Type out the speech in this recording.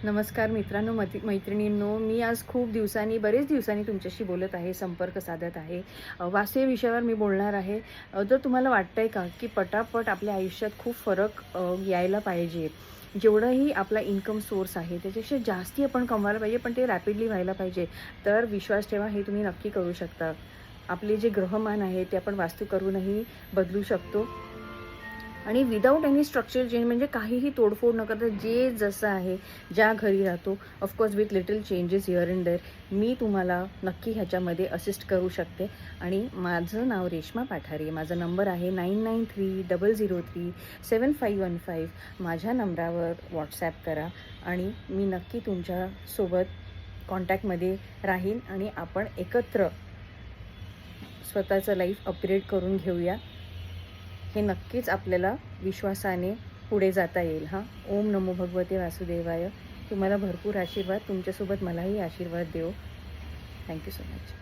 नमस्कार मित्रांनो, मैत्रिणींनो. मी आज बरेच दिवसांनी तुमच्याशी बोलत आहे, संपर्क साधत आहे. वास्तू या विषयावर मी बोलणार आहे. जर तुम्हाला वाटतंय का की पटापट आपल्या आयुष्यात खूप फरक यायला पाहिजे, जेवढंही आपला इन्कम सोर्स आहे त्याच्यापेक्षा जास्ती आपण कमवायला पाहिजे, पण ते रॅपिडली व्हायला पाहिजे, तर विश्वास ठेवा, हे तुम्ही नक्की करू शकता. आपले जे ग्रहमान आहे ते आपण वास्तू करूनही बदलू शकतो आणि विदाऊट एनी स्ट्रक्चर चेंज, म्हणजे काहीही तोडफोड न करता जे जसं आहे, ज्या घरी राहतो, of course with little changes here and there, मी तुम्हाला नक्की ह्याच्यामध्ये असिस्ट करू शकते. आणि माझं नाव रेश्मा पाठारे, माझा नंबर आहे 9930037515. माझ्या नंबरावर व्हॉट्सॲप करा आणि मी नक्की तुमच्यासोबत कॉन्टॅक्टमध्ये राहीन आणि आपण एकत्र स्वतःचं लाईफ अपग्रेड करून घेऊया. हे नक्कीच आपल्याला विश्वासाने पुढे जाता येईल. ओम नमो भगवते वासुदेवाय. तुम्हाला भरपूर आशीर्वाद, तुमच्यासोबत मलाही आशीर्वाद देव. Thank you so much.